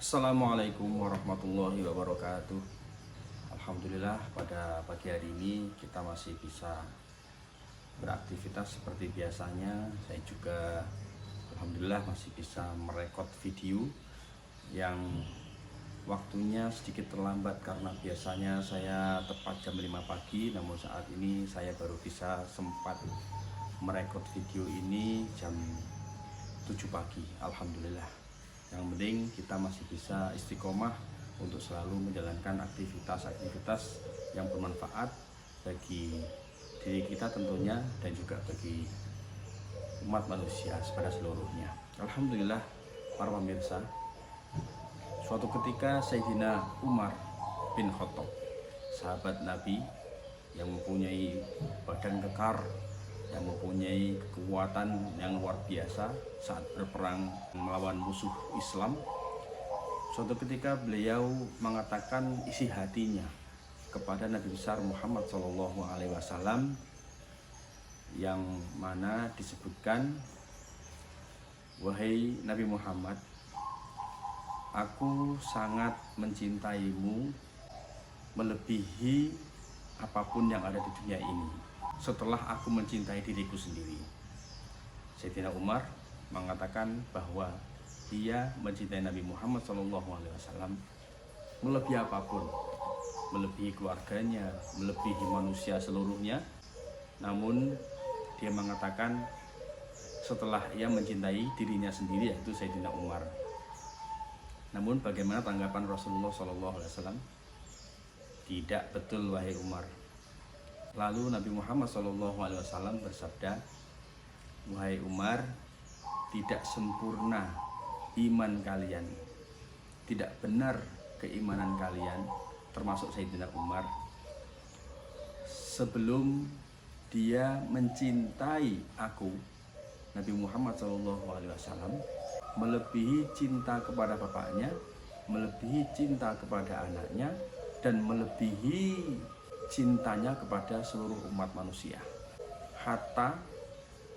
Assalamualaikum warahmatullahi wabarakatuh. Alhamdulillah pada pagi hari ini kita masih bisa beraktivitas seperti biasanya. Saya juga alhamdulillah masih bisa merekod video yang waktunya sedikit terlambat karena biasanya saya tepat jam 5 pagi, namun saat ini saya baru bisa sempat merekod video ini jam 7 pagi. Alhamdulillah. Yang penting kita masih bisa istiqomah untuk selalu menjalankan aktivitas-aktivitas yang bermanfaat bagi diri kita tentunya, dan juga bagi umat manusia pada seluruhnya. Alhamdulillah para pemirsa, suatu ketika Sayyidina Umar bin Khattab, sahabat Nabi yang mempunyai badan kekar, yang mempunyai kekuatan yang luar biasa saat berperang melawan musuh Islam. Suatu ketika beliau mengatakan isi hatinya kepada Nabi besar Muhammad SAW, yang mana disebutkan, "Wahai Nabi Muhammad, aku sangat mencintaimu melebihi apapun yang ada di dunia ini setelah aku mencintai diriku sendiri." Sayyidina Umar mengatakan bahwa dia mencintai Nabi Muhammad SAW melebihi apapun, melebihi keluarganya, melebihi manusia seluruhnya. Namun dia mengatakan setelah ia mencintai dirinya sendiri, yaitu Sayyidina Umar. Namun bagaimana tanggapan Rasulullah SAW? Tidak betul wahai Umar. Lalu Nabi Muhammad SAW bersabda, "Wahai Umar, tidak sempurna iman kalian, tidak benar keimanan kalian," termasuk Sayyidina Umar, "sebelum dia mencintai aku, Nabi Muhammad SAW, melebihi cinta kepada bapaknya, melebihi cinta kepada anaknya, dan melebihi cintanya kepada seluruh umat manusia, hatta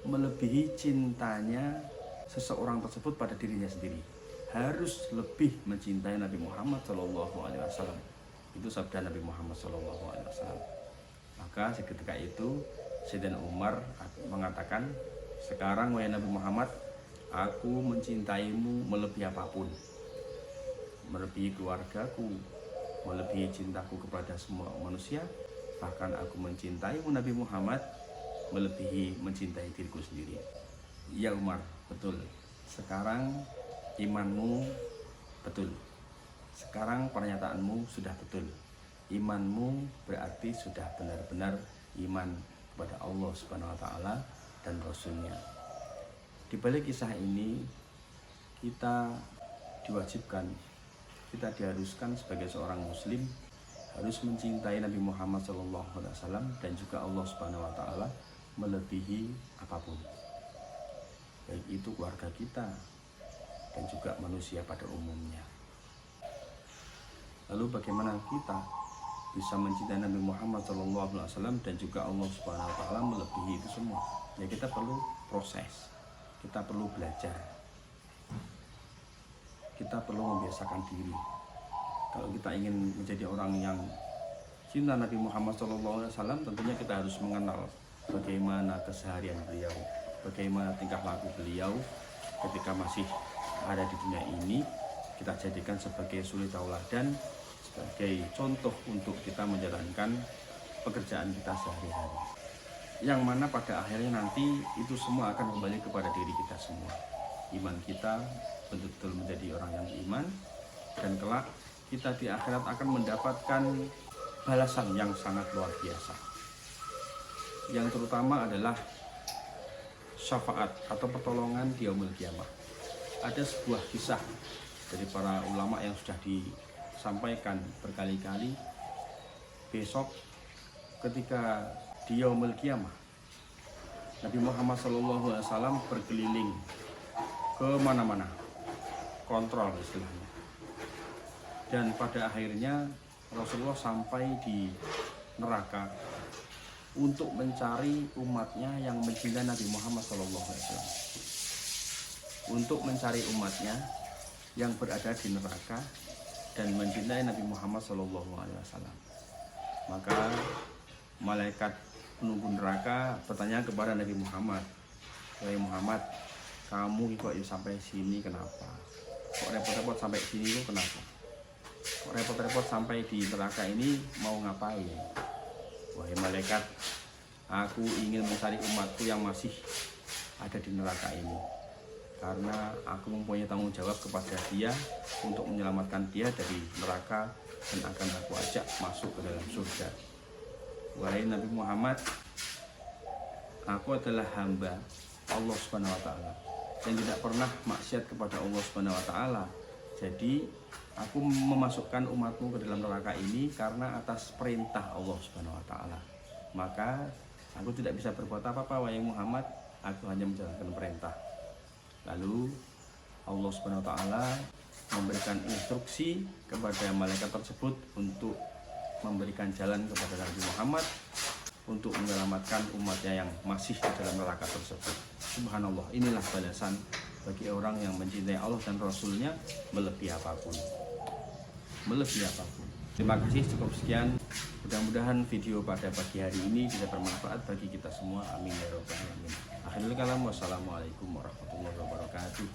melebihi cintanya seseorang tersebut pada dirinya sendiri. Harus lebih mencintai Nabi Muhammad SAW." Itu sabda Nabi Muhammad SAW. Maka seketika itu Sayyidina Umar mengatakan, "Sekarang wahai Nabi Muhammad, aku mencintaimu melebihi apapun, melebihi keluargaku, melebihi cintaku kepada semua manusia. Bahkan aku mencintaimu Nabi Muhammad melebihi mencintai diriku sendiri." Ya Umar, betul. Sekarang imanmu betul. Sekarang pernyataanmu sudah betul. Imanmu berarti sudah benar-benar iman kepada Allah Subhanahu wa Ta'ala dan Rasulnya. Di balik kisah ini kita diwajibkan, kita diharuskan sebagai seorang muslim harus mencintai Nabi Muhammad SAW dan juga Allah Subhanahu wa Ta'ala melebihi apapun, baik itu keluarga kita dan juga manusia pada umumnya. Lalu bagaimana kita bisa mencintai Nabi Muhammad SAW dan juga Allah Subhanahu wa Ta'ala melebihi itu semua? Ya, kita perlu proses, kita perlu belajar, kita perlu membiasakan diri. Kalau kita ingin menjadi orang yang cinta Nabi Muhammad SAW, tentunya kita harus mengenal bagaimana keseharian beliau, bagaimana tingkah laku beliau ketika masih ada di dunia ini. Kita jadikan sebagai suri tauladan, sebagai contoh untuk kita menjalankan pekerjaan kita sehari-hari, yang mana pada akhirnya nanti itu semua akan kembali kepada diri kita semua. Iman kita betul-betul menjadi orang yang iman, dan kelak kita di akhirat akan mendapatkan balasan yang sangat luar biasa, yang terutama adalah syafaat atau pertolongan di yaumul qiyamah. Ada sebuah kisah dari para ulama yang sudah disampaikan berkali-kali. Besok ketika di yaumul qiyamah, Nabi Muhammad SAW berkeliling ke mana-mana, kontrol istilahnya. Dan pada akhirnya Rasulullah sampai di neraka untuk mencari umatnya yang mencintai Nabi Muhammad SAW. Untuk mencari umatnya yang berada di neraka dan mencintai Nabi Muhammad SAW. Maka malaikat penunggu neraka bertanya kepada Nabi Muhammad, "Wahai Muhammad, kamu kok sampai sini kenapa? Kok repot-repot sampai sini itu kenapa? Kok repot-repot sampai di neraka ini mau ngapain?" "Wahai malaikat, aku ingin mencari umatku yang masih ada di neraka ini, karena aku mempunyai tanggung jawab kepada dia untuk menyelamatkan dia dari neraka dan akan aku ajak masuk ke dalam surga. Wahai Nabi Muhammad, aku adalah hamba Allah Subhanahu wa taala yang tidak pernah maksiat kepada Allah Subhanahu wa taala. Jadi aku memasukkan umatmu ke dalam neraka ini karena atas perintah Allah Subhanahu wa taala. Maka aku tidak bisa berbuat apa-apa wahai Muhammad, aku hanya menjalankan perintah." Lalu Allah Subhanahu wa taala memberikan instruksi kepada malaikat tersebut untuk memberikan jalan kepada Nabi Muhammad untuk menyelamatkan umatnya yang masih di dalam neraka tersebut. Subhanallah, inilah balasan bagi orang yang mencintai Allah dan Rasulnya melebihi apapun. Melebihi apapun. Terima kasih, cukup sekian. Mudah-mudahan video pada pagi hari ini bisa bermanfaat bagi kita semua. Amin ya rabbal alamin. Akhirul kalam, wassalamualaikum warahmatullahi wabarakatuh.